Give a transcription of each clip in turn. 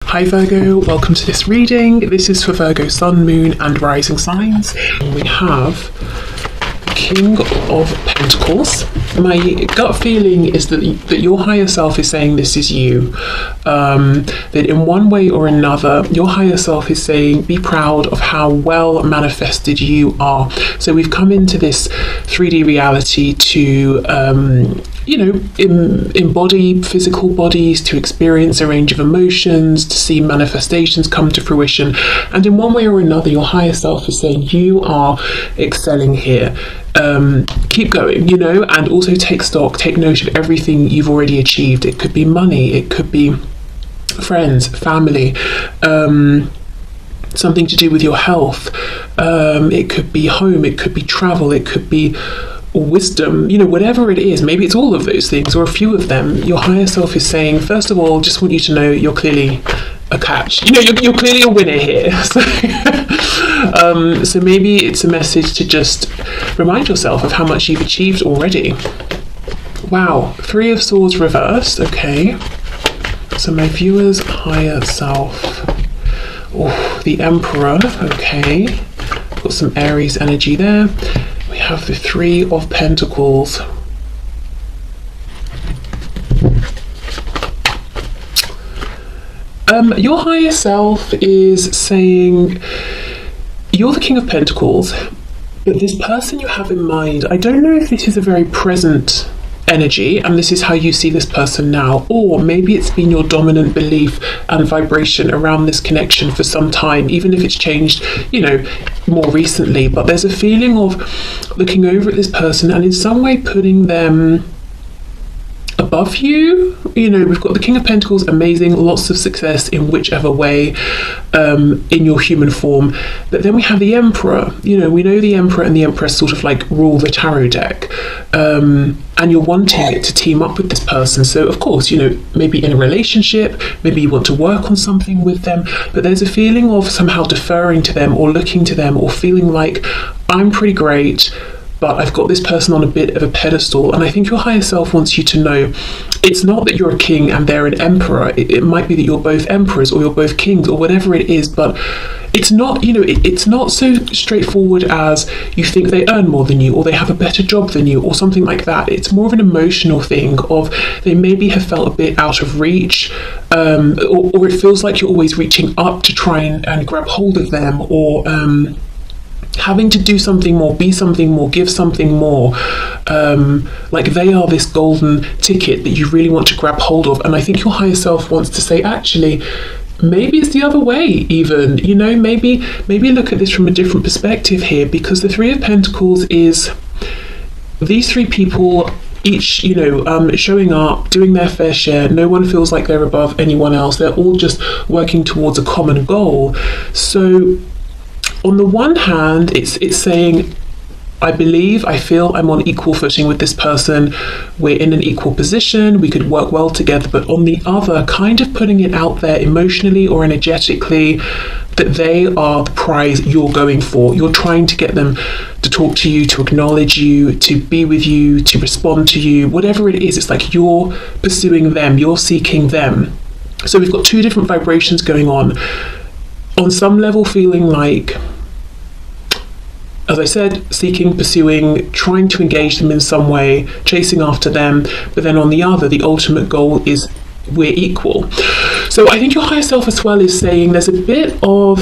Hi Virgo, welcome to this reading. This is for Virgo Sun, Moon and Rising signs. We have the King of Pentacles. My gut feeling is that your higher self is saying this is you. That in one way or another, your higher self is saying be proud of how well manifested you are. So we've come into this 3D reality to embody physical bodies, to experience a range of emotions, to see manifestations come to fruition. And in one way or another, your higher self is saying you are excelling here. Keep going, and also take stock, take note of everything you've already achieved. It could be money, it could be friends, family, something to do with your health. It could be home, it could be travel, it could be wisdom, whatever it is. Maybe it's all of those things or a few of them. Your higher self is saying, first of all, just want you to know you're clearly a catch. You're clearly a winner here. So maybe it's a message to just remind yourself of how much you've achieved already. Wow, 3 of Swords reversed. Okay, so my viewer's higher self. Oh, the Emperor. Okay, got some Aries energy there. We have the 3 of Pentacles. Your higher self is saying you're the King of Pentacles, but this person you have in mind, I don't know if this is a very present energy and this is how you see this person now, or maybe it's been your dominant belief and vibration around this connection for some time, even if it's changed more recently. But there's a feeling of looking over at this person and in some way putting them above you. We've got the King of Pentacles, amazing, lots of success in whichever way, in your human form. But then we have the Emperor. We know the Emperor and the Empress sort of like rule the tarot deck, and you're wanting it to team up with this person. So of course, maybe in a relationship, maybe you want to work on something with them, but there's a feeling of somehow deferring to them or looking to them or feeling like I'm pretty great, but I've got this person on a bit of a pedestal. And I think your higher self wants you to know it's not that you're a king and they're an emperor. It might be that you're both emperors or you're both kings or whatever it is, but it's not, it's not so straightforward as you think they earn more than you or they have a better job than you or something like that. It's more of an emotional thing of they maybe have felt a bit out of reach, or it feels like you're always reaching up to try and grab hold of them, or having to do something more, be something more, give something more, like they are this golden ticket that you really want to grab hold of. And I think your higher self wants to say, actually, maybe it's the other way even, maybe look at this from a different perspective here, because the 3 of Pentacles is these 3 people each, showing up, doing their fair share. No one feels like they're above anyone else. They're all just working towards a common goal. So on the one hand, it's saying, I feel I'm on equal footing with this person. We're in an equal position. We could work well together. But on the other, kind of putting it out there emotionally or energetically that they are the prize you're going for. You're trying to get them to talk to you, to acknowledge you, to be with you, to respond to you, whatever it is. It's like you're pursuing them, you're seeking them. So we've got 2 different vibrations going on. On some level, feeling like, as I said, seeking, pursuing, trying to engage them in some way, chasing after them. But then on the other, the ultimate goal is we're equal. So I think your higher self as well is saying there's a bit of,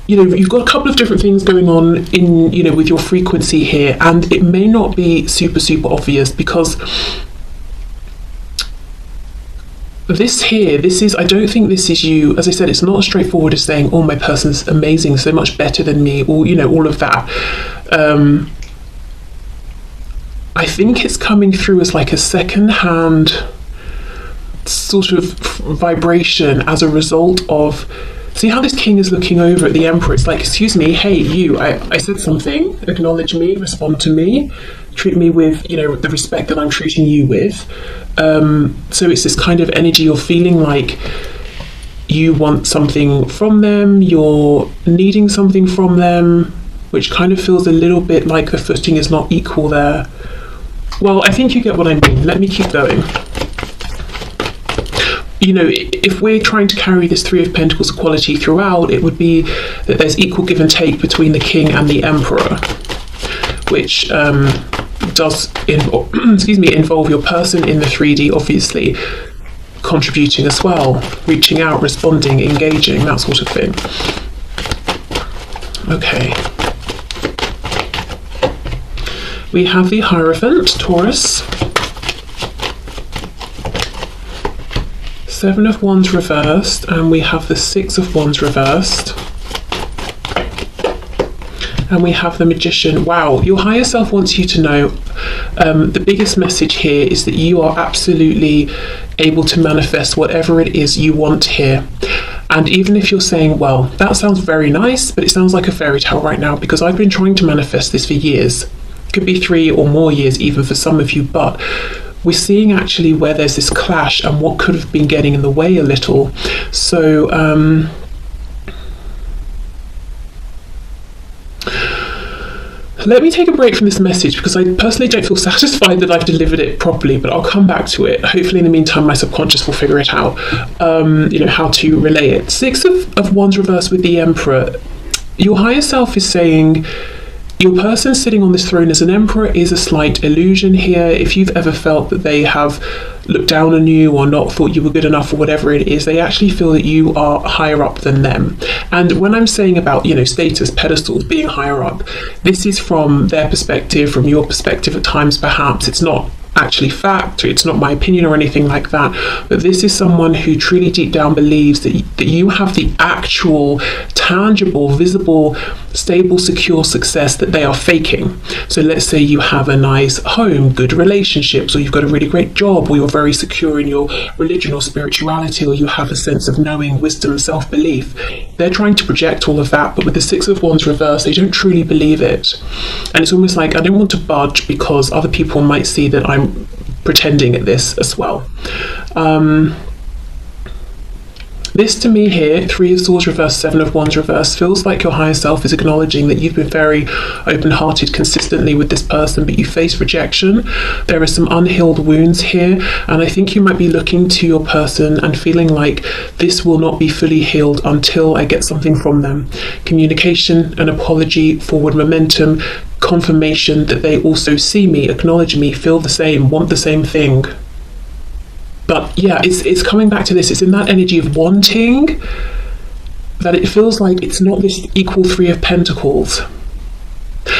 you've got a couple of different things going on in, with your frequency here. And it may not be super, super obvious because I don't think this is you. As I said, it's not as straightforward as saying, oh, my person's amazing, so much better than me, or, all of that. I think it's coming through as like a second-hand sort of vibration as a result of, see how this king is looking over at the emperor? It's like, excuse me, hey, you, I said something, acknowledge me, respond to me, treat me with, the respect that I'm treating you with. So it's this kind of energy of feeling like you want something from them, you're needing something from them, which kind of feels a little bit like the footing is not equal there. Well, I think you get what I mean. Let me keep going. if we're trying to carry this Three of Pentacles quality throughout, it would be that there's equal give and take between the King and the Emperor, which does involve your person in the 3D, obviously contributing as well, reaching out, responding, engaging, that sort of thing. Okay. We have the Hierophant, Taurus. Seven of Wands reversed, and we have the Six of Wands reversed. And we have the Magician. Wow, your higher self wants you to know the biggest message here is that you are absolutely able to manifest whatever it is you want here. And even if you're saying, well, that sounds very nice, but it sounds like a fairy tale right now, because I've been trying to manifest this for years. Could be 3 or more years even for some of you, but we're seeing actually where there's this clash and what could have been getting in the way a little. So let me take a break from this message, because I personally don't feel satisfied that I've delivered it properly, but I'll come back to it. Hopefully in the meantime my subconscious will figure it out, how to relay it. Six of Wands reversed with the Emperor. Your higher self is saying your person sitting on this throne as an emperor is a slight illusion here. If you've ever felt that they have looked down on you or not thought you were good enough or whatever it is, they actually feel that you are higher up than them. And when I'm saying about, status, pedestals, being higher up, this is from their perspective, from your perspective at times perhaps. It's not actually fact, it's not my opinion or anything like that, but this is someone who truly deep down believes that you have the actual, tangible, visible, stable, secure success that they are faking. So let's say you have a nice home, good relationships, or you've got a really great job, or you're very secure in your religion or spirituality, or you have a sense of knowing, wisdom, self-belief. They're trying to project all of that, but with the Six of Wands reversed, they don't truly believe it. And it's almost like, I don't want to budge because other people might see that I'm pretending at this as well. This to me here, Three of Swords reversed, Seven of Wands reversed, feels like your higher self is acknowledging that you've been very open-hearted consistently with this person, but you face rejection. There are some unhealed wounds here, and I think you might be looking to your person and feeling like this will not be fully healed until I get something from them. Communication, an apology, forward momentum, confirmation that they also see me, acknowledge me, feel the same, want the same thing. But yeah, it's coming back to this. It's in that energy of wanting that it feels like it's not this equal Three of Pentacles.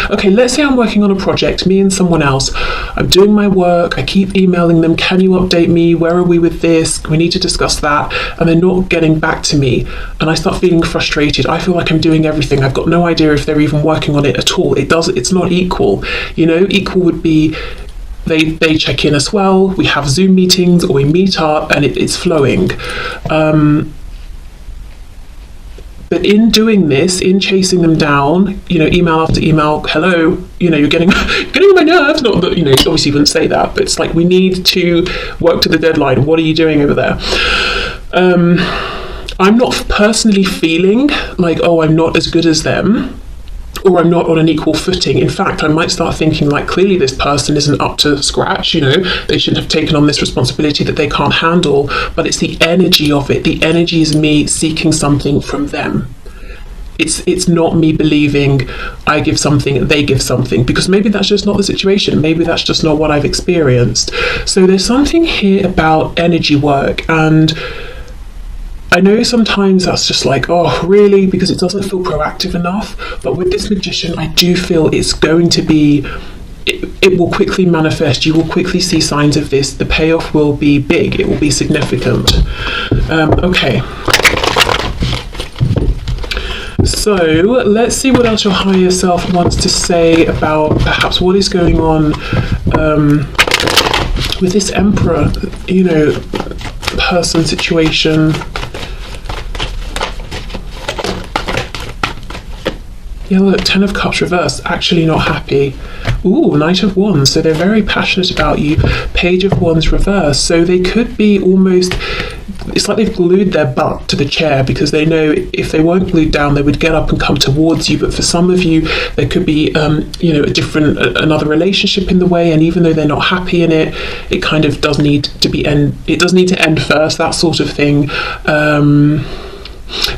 Okay, let's say I'm working on a project, me and someone else. I'm doing my work, I keep emailing them, can you update me? Where are we with this? We need to discuss that. And they're not getting back to me. And I start feeling frustrated. I feel like I'm doing everything. I've got no idea if they're even working on it at all. It's not equal. Equal would be they check in as well, we have Zoom meetings or we meet up and it's flowing. But in doing this, in chasing them down, email after email, hello, you're getting on my nerves. Not that, obviously you wouldn't say that, but it's like, we need to work to the deadline. What are you doing over there? I'm not personally feeling like, oh, I'm not as good as them, or I'm not on an equal footing. In fact, I might start thinking like, clearly this person isn't up to scratch, they shouldn't have taken on this responsibility that they can't handle, but it's the energy of it. The energy is me seeking something from them. It's not me believing I give something, they give something, because maybe that's just not the situation. Maybe that's just not what I've experienced. So there's something here about energy work, and I know sometimes that's just like, oh, really? Because it doesn't feel proactive enough. But with this Magician, I do feel it's going to be, it will quickly manifest. You will quickly see signs of this. The payoff will be big. It will be significant. Okay. So let's see what else your higher self wants to say about perhaps what is going on with this Emperor, person situation. Yeah, look, Ten of Cups reversed, actually not happy. Ooh, Knight of Wands, so they're very passionate about you. Page of Wands reversed, so they could be almost, it's like they've glued their butt to the chair, because they know if they weren't glued down, they would get up and come towards you. But for some of you, there could be, another relationship in the way, and even though they're not happy in it, it kind of does need to end first, that sort of thing.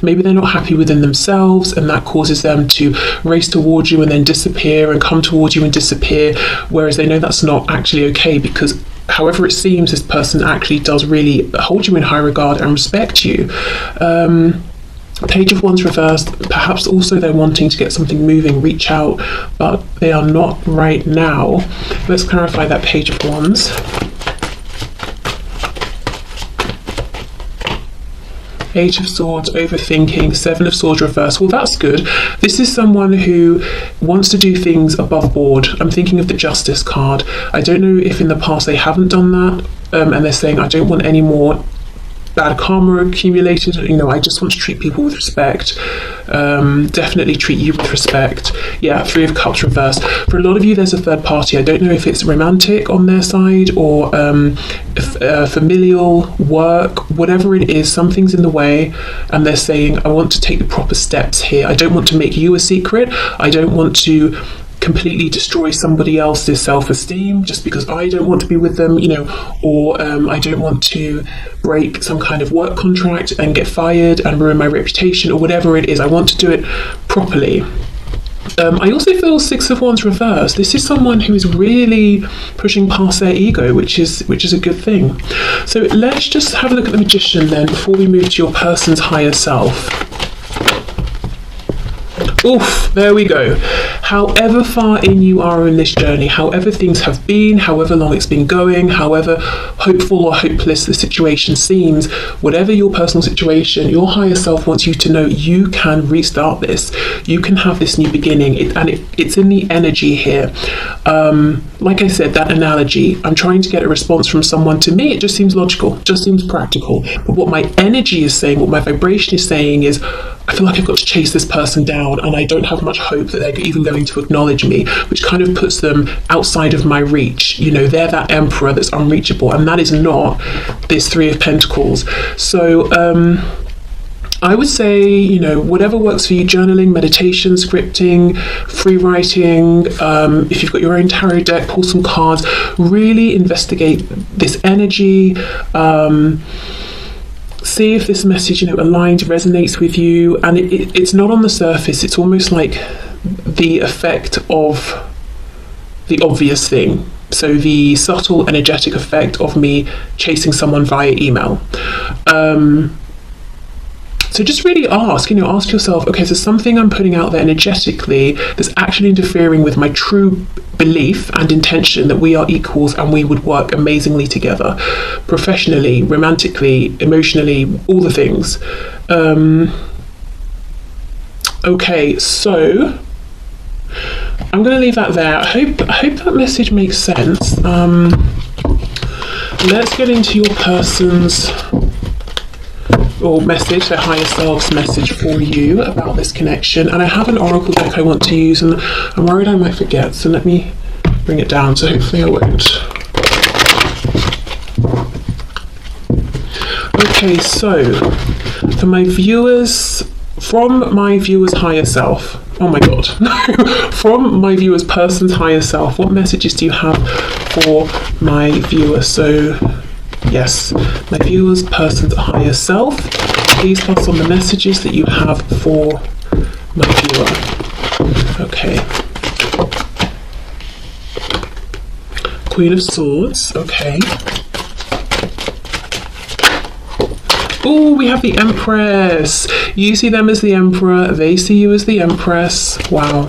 Maybe they're not happy within themselves, and that causes them to race towards you and then disappear, and come towards you and disappear, whereas they know that's not actually okay, because however it seems, this person actually does really hold you in high regard and respect you. Page of Wands reversed, perhaps also they're wanting to get something moving, reach out, but they are not right now. Let's clarify that Page of Wands. Eight of Swords, overthinking, Seven of Swords reverse. Well, that's good. This is someone who wants to do things above board. I'm thinking of the Justice card. I don't know if in the past they haven't done that, and they're saying, I don't want any more bad karma accumulated. I just want to treat people with respect. Definitely treat you with respect. Yeah, Three of Cups reversed. For a lot of you, there's a third party. I don't know if it's romantic on their side, or familial, work, whatever it is, something's in the way, and they're saying, I want to take the proper steps here. I don't want to make you a secret. I don't want to completely destroy somebody else's self-esteem just because I don't want to be with them, or I don't want to break some kind of work contract and get fired and ruin my reputation, or whatever it is. I want to do it properly. I also feel Six of Wands reversed. This is someone who is really pushing past their ego, which is a good thing. So let's just have a look at the Magician then before we move to your person's higher self. Oof, there we go. However far in you are in this journey, however things have been, however long it's been going, however hopeful or hopeless the situation seems, whatever your personal situation, your higher self wants you to know you can restart this. You can have this new beginning, it's in the energy here. Like I said, that analogy, I'm trying to get a response from someone. To me, it just seems logical, just seems practical. But what my energy is saying, what my vibration is saying is, I feel like I've got to chase this person down, and I don't have much hope that they're even going to acknowledge me, which kind of puts them outside of my reach. They're that emperor that's unreachable, and that is not this Three of Pentacles. So I would say, whatever works for you, journaling, meditation, scripting, free writing, if you've got your own tarot deck, pull some cards, really investigate this energy. See if this message, aligns, resonates with you. And it's not on the surface. It's almost like the effect of the obvious thing. So the subtle energetic effect of me chasing someone via email. So just really ask yourself, okay, so something I'm putting out there energetically that's actually interfering with my true belief and intention that we are equals and we would work amazingly together, professionally, romantically, emotionally, all the things. Okay, so I'm going to leave that there. I hope that message makes sense. Let's get into your person's or message, their higher self's message for you about this connection. And I have an oracle deck I want to use, and I'm worried I might forget, so let me bring it down, so hopefully I won't. Okay, so for my viewers, from my viewer's higher self, oh my god, no, from my viewer's person's higher self, what messages do you have for my viewer? So yes, my viewer's person's higher self, please pass on the messages that you have for my viewer. Okay. Queen of Swords, okay. Oh, we have the Empress. You see them as the Emperor, they see you as the Empress. Wow,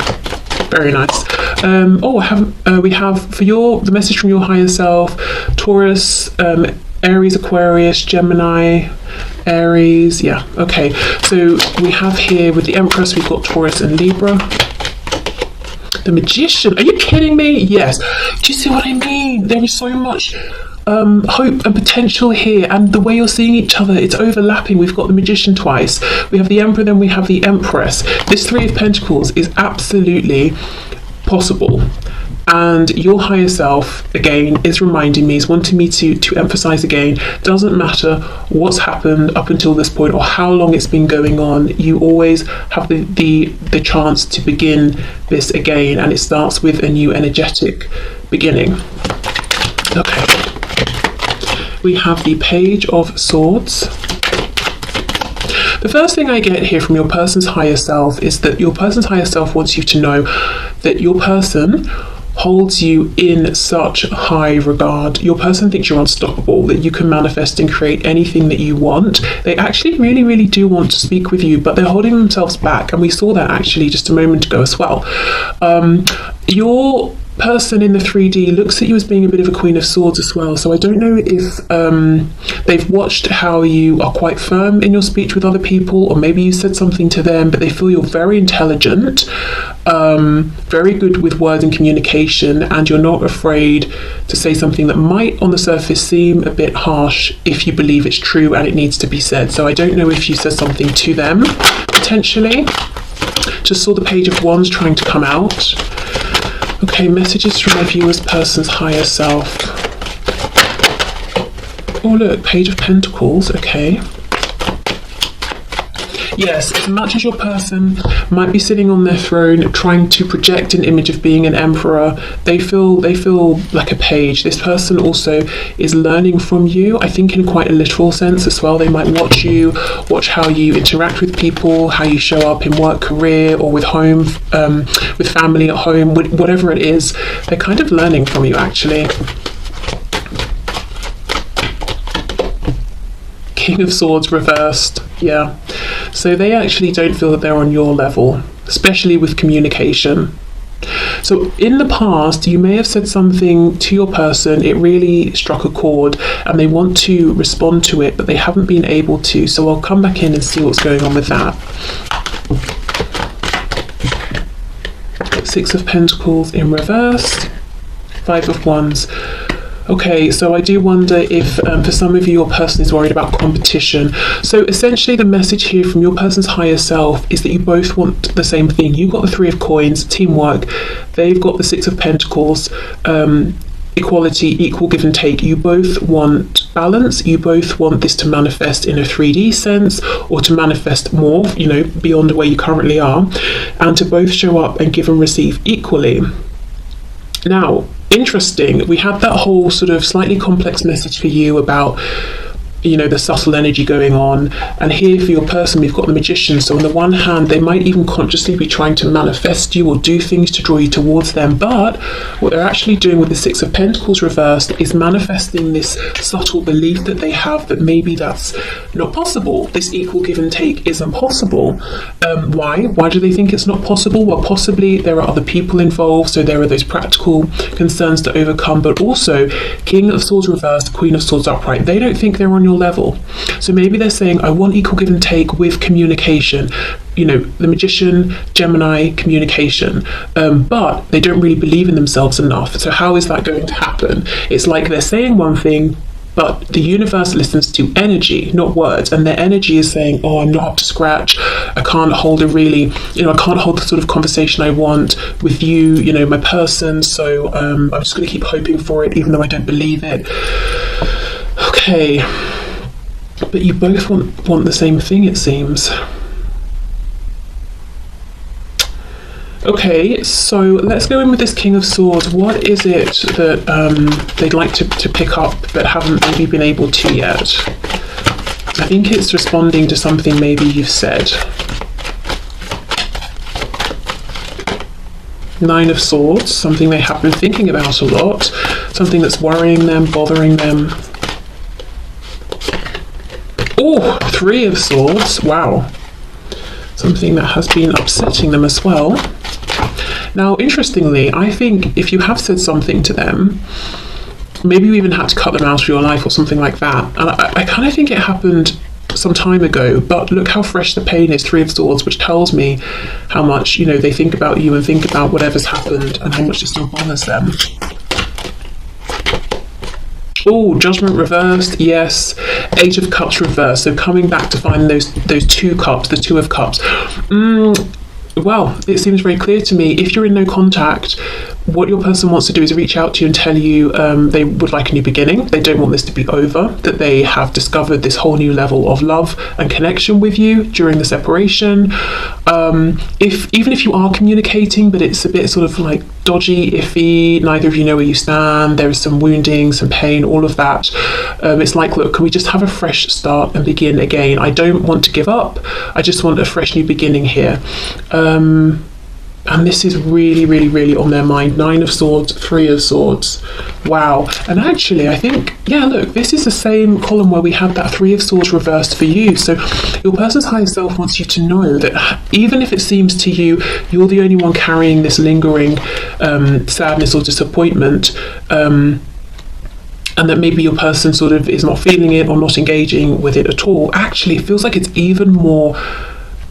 very nice. We have for the message from your higher self, Taurus, Aries, Aquarius, Gemini, Aries. Yeah, okay. So we have here with the Empress, we've got Taurus and Libra. The Magician, are you kidding me? Yes. Do you see what I mean? There is so much hope and potential here, and the way you're seeing each other, it's overlapping. We've got the Magician twice, we have the Emperor, then we have the Empress. This Three of Pentacles is absolutely possible. And your higher self, again, is reminding me, is wanting me to emphasize again, doesn't matter what's happened up until this point or how long it's been going on, you always have the chance to begin this again, and it starts with a new energetic beginning. Okay. We have the Page of Swords. The first thing I get here from your person's higher self is that your person's higher self wants you to know that your person holds you in such high regard. Your person thinks you're unstoppable, that you can manifest and create anything that you want. They actually really, really do want to speak with you, but they're holding themselves back. And we saw that actually just a moment ago as well. Your person in the 3D looks at you as being a bit of a Queen of Swords as well. So I don't know if they've watched how you are quite firm in your speech with other people, or maybe you said something to them, but they feel you're very intelligent, very good with words and communication, and you're not afraid to say something that might on the surface seem a bit harsh if you believe it's true and it needs to be said. So I don't know if you said something to them, potentially. Just saw the Page of Wands trying to come out. Okay, messages from my viewer's person's higher self. Oh look, Page of Pentacles, okay. Yes, as much as your person might be sitting on their throne trying to project an image of being an emperor, they feel like a page. This person also is learning from you, I think in quite a literal sense as well. They might watch how you interact with people, how you show up in work, career, or with home, with family at home, whatever it is. They're kind of learning from you actually. King of Swords reversed, yeah. So they actually don't feel that they're on your level, especially with communication. So in the past, you may have said something to your person, it really struck a chord, and they want to respond to it, but they haven't been able to. So I'll come back in and see what's going on with that. Six of Pentacles in reverse, Five of Wands. Okay, so I do wonder if for some of you, your person is worried about competition. So essentially the message here from your person's higher self is that you both want the same thing. You've got the Three of Coins, teamwork. They've got the Six of Pentacles, equality, equal give and take. You both want balance. You both want this to manifest in a 3D sense, or to manifest more, beyond where you currently are, and to both show up and give and receive equally. Now, interesting, we had that whole sort of slightly complex message for you about the subtle energy going on, and here for your person we've got the Magician. So on the one hand, they might even consciously be trying to manifest you or do things to draw you towards them, but what they're actually doing with the Six of Pentacles reversed is manifesting this subtle belief that they have that maybe that's not possible. This equal give and take isn't possible. Why do they think it's not possible? Well, possibly there are other people involved, so there are those practical concerns to overcome, but also King of Swords reversed, Queen of Swords upright. They don't think they're on your level. So maybe they're saying, I want equal give and take with communication. The Magician, Gemini, communication. But they don't really believe in themselves enough. So how is that going to happen? It's like they're saying one thing, but the universe listens to energy, not words, and their energy is saying, oh, I'm not up to scratch, I can't hold I can't hold the sort of conversation I want with you, my person, so I'm just going to keep hoping for it, even though I don't believe it. Okay, but you both want the same thing, it seems. Okay, so let's go in with this King of Swords. What is it that they'd like to pick up but haven't maybe been able to yet? I think it's responding to something maybe you've said. Nine of Swords, something they have been thinking about a lot, something that's worrying them, bothering them. Oh, Three of Swords, wow. Something that has been upsetting them as well. Now, interestingly, I think if you have said something to them, maybe you even had to cut them out of your life or something like that. And I kind of think it happened some time ago, but look how fresh the pain is, Three of Swords, which tells me how much, they think about you and think about whatever's happened and how much it still bothers them. Oh, Judgment reversed, yes. Eight of Cups reversed, so coming back to find those two cups, the Two of Cups. Well, it seems very clear to me, if you're in no contact, what your person wants to do is reach out to you and tell you they would like a new beginning. They don't want this to be over, that they have discovered this whole new level of love and connection with you during the separation. Even if you are communicating, but it's a bit sort of like dodgy, iffy, neither of you know where you stand, there is some wounding, some pain, all of that. It's like, look, can we just have a fresh start and begin again? I don't want to give up. I just want a fresh new beginning here. And this is really, really, really on their mind. 9 of Swords, 3 of Swords. Wow. And actually, I think, yeah, look, this is the same column where we had that 3 of Swords reversed for you. So your person's higher self wants you to know that even if it seems to you you're the only one carrying this lingering sadness or disappointment, and that maybe your person sort of is not feeling it or not engaging with it at all, actually it feels like it's even more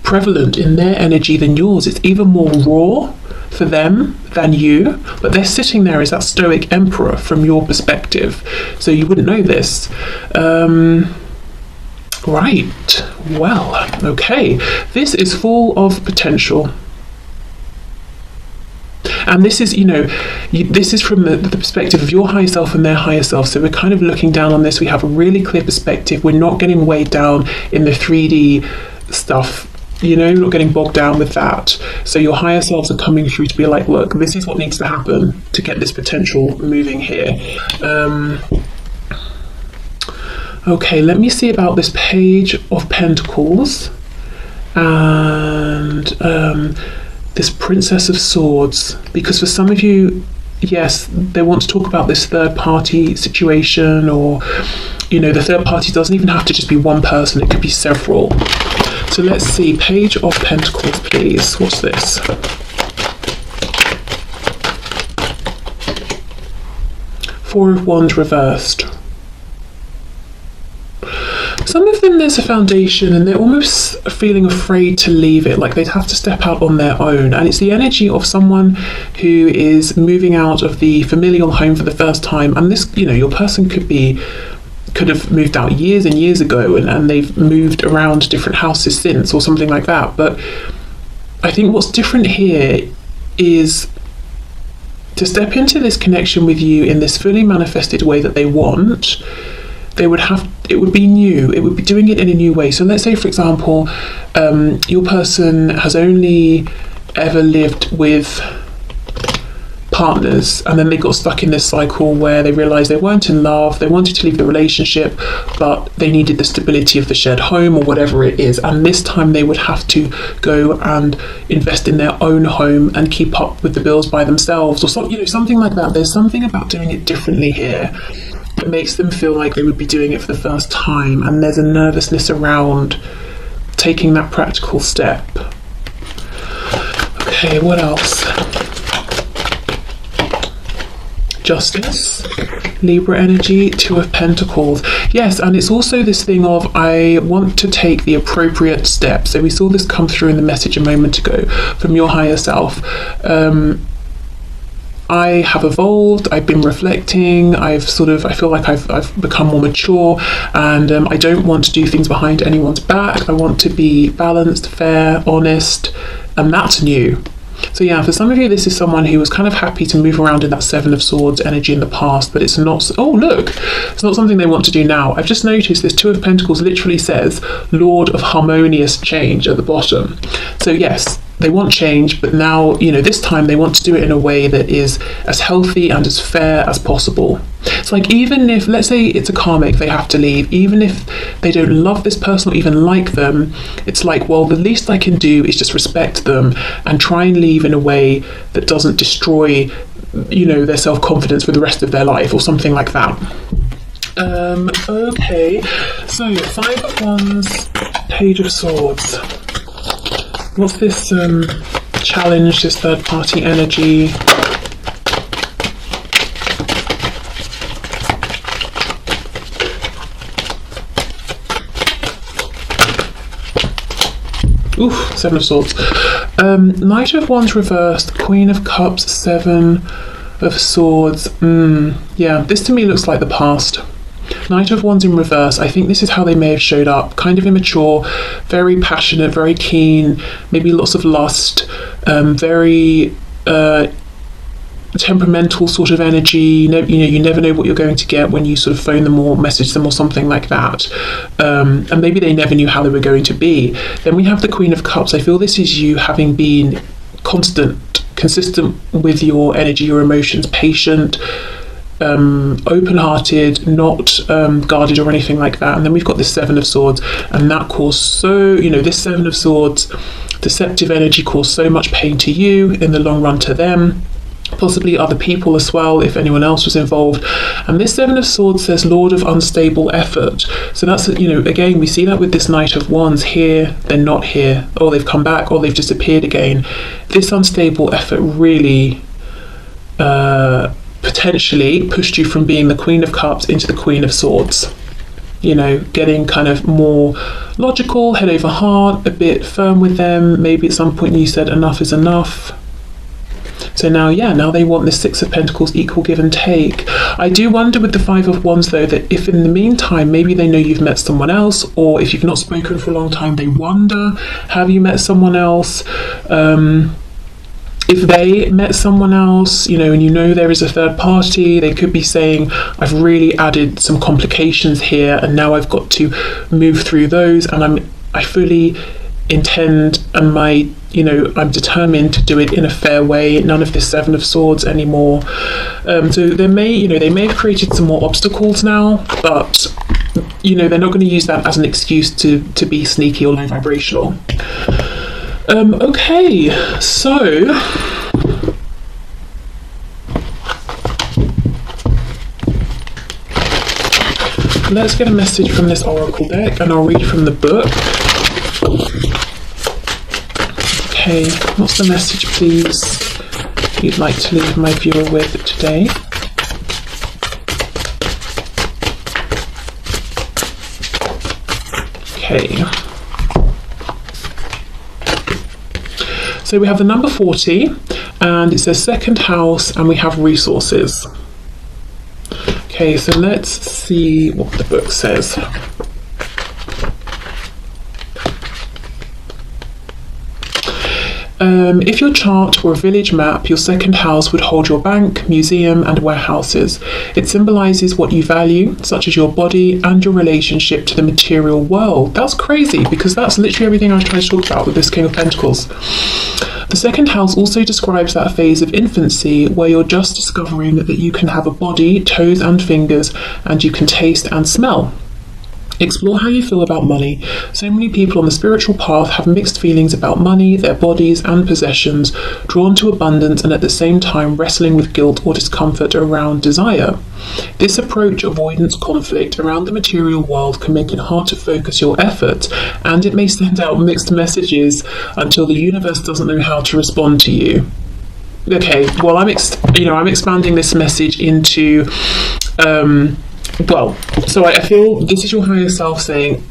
prevalent in their energy than yours. It's even more raw for them than you, but they're sitting there as that stoic emperor from your perspective, so you wouldn't know this. Right, well, okay, this is full of potential. And this is, this is from the perspective of your higher self and their higher self. So we're kind of looking down on this. We have a really clear perspective. We're not getting weighed down in the 3D stuff. Not getting bogged down with that. So your higher selves are coming through to be like, look, this is what needs to happen to get this potential moving here. Okay, let me see about this Page of Pentacles and this Princess of Swords, because for some of you, yes, they want to talk about this third party situation, or the third party doesn't even have to just be one person, it could be several. So let's see, Page of Pentacles, please. What's this? Four of Wands reversed. Some of them, there's a foundation and they're almost feeling afraid to leave it, like they'd have to step out on their own. And it's the energy of someone who is moving out of the familial home for the first time. And this, your person could have moved out years and years ago, and they've moved around different houses since, or something like that. But I think what's different here is to step into this connection with you in this fully manifested way that they want. It would be new, it would be doing it in a new way. So let's say, for example, your person has only ever lived with partners, and then they got stuck in this cycle where they realized they weren't in love, they wanted to leave the relationship, but they needed the stability of the shared home or whatever it is, and this time they would have to go and invest in their own home and keep up with the bills by themselves, or something like that. There's something about doing it differently here that makes them feel like they would be doing it for the first time, and there's a nervousness around taking that practical step. Okay, what else? Justice, Libra energy, 2 of Pentacles. Yes, and it's also this thing of, I want to take the appropriate step. So we saw this come through in the message a moment ago from your higher self. I have evolved, I've been reflecting, I feel like I've become more mature, and I don't want to do things behind anyone's back. I want to be balanced, fair, honest, and that's new. So yeah, for some of you, this is someone who was kind of happy to move around in that 7 of Swords energy in the past, but it's not, oh look, it's not something they want to do now. I've just noticed this 2 of Pentacles literally says Lord of Harmonious Change at the bottom. So yes, they want change, but now, this time they want to do it in a way that is as healthy and as fair as possible. It's like, even if, let's say it's a karmic, they have to leave, even if they don't love this person or even like them, it's like, well, the least I can do is just respect them and try and leave in a way that doesn't destroy, their self-confidence for the rest of their life, or something like that. Okay, so 5 of Wands, Page of Swords. What's this challenge, this third party energy? Oof, 7 of Swords. Knight of Wands reversed, Queen of Cups, 7 of Swords. Yeah, this to me looks like the past. Knight of Wands in reverse, I think this is how they may have showed up. Kind of immature, very passionate, very keen, maybe lots of lust, very temperamental sort of energy. You never know what you're going to get when you sort of phone them or message them or something like that. And maybe they never knew how they were going to be. Then we have the Queen of Cups. I feel this is you having been consistent with your energy, your emotions, patient, open-hearted, not guarded or anything like that. And then we've got this Seven of Swords, and that caused this Seven of Swords, deceptive energy, caused so much pain to you, in the long run to them, possibly other people as well, if anyone else was involved. And this Seven of Swords says Lord of unstable effort. So that's, again, we see that with this Knight of Wands. Here, they're not here, or they've come back, or they've disappeared again. This unstable effort really potentially pushed you from being the Queen of Cups into the Queen of Swords. Getting kind of more logical, head over heart, a bit firm with them. Maybe at some point you said enough is enough. So now they want the Six of Pentacles, equal give and take. I do wonder with the Five of Wands though, that if in the meantime maybe they know you've met someone else, or if you've not spoken for a long time, they wonder, have you met someone else? If they met someone else, and there is a third party, they could be saying, I've really added some complications here, and now I've got to move through those, and I fully intend, and I'm determined to do it in a fair way. None of this Seven of Swords anymore. So they may have created some more obstacles now, but they're not going to use that as an excuse to be sneaky or low vibrational. Okay, so let's get a message from this oracle deck, and I'll read from the book. Okay, what's the message, please, you'd like to leave my viewer with today? Okay. So we have the number 40, and it says second house, and we have resources. Okay, so let's see what the book says. If your chart were a village map, your second house would hold your bank, museum, and warehouses. It symbolises what you value, such as your body and your relationship to the material world. That's crazy, because that's literally everything I was trying to talk about with this King of Pentacles. The second house also describes that phase of infancy where you're just discovering that you can have a body, toes and fingers, and you can taste and smell. Explore how you feel about money. So many people on the spiritual path have mixed feelings about money, their bodies and possessions, drawn to abundance and at the same time wrestling with guilt or discomfort around desire. This approach avoidance conflict around the material world can make it hard to focus your efforts, and it may send out mixed messages until the universe doesn't know how to respond to you. Okay, well, I'm expanding this message into so I feel this is your higher self saying,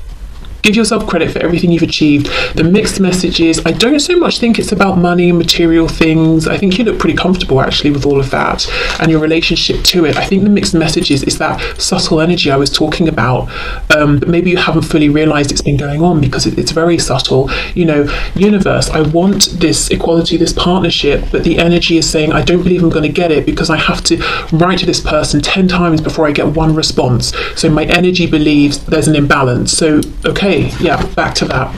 give yourself credit for everything you've achieved. The mixed messages, I don't so much think it's about money and material things. I think you look pretty comfortable actually with all of that and your relationship to it. I think the mixed messages is that subtle energy I was talking about, but maybe you haven't fully realized it's been going on because it's very subtle. Universe, I want this equality, this partnership, but the energy is saying I don't believe I'm going to get it because I have to write to this person 10 times before I get one response. So my energy believes there's an imbalance. So okay, yeah, back to that.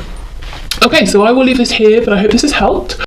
Okay, so I will leave this here, but I hope this has helped.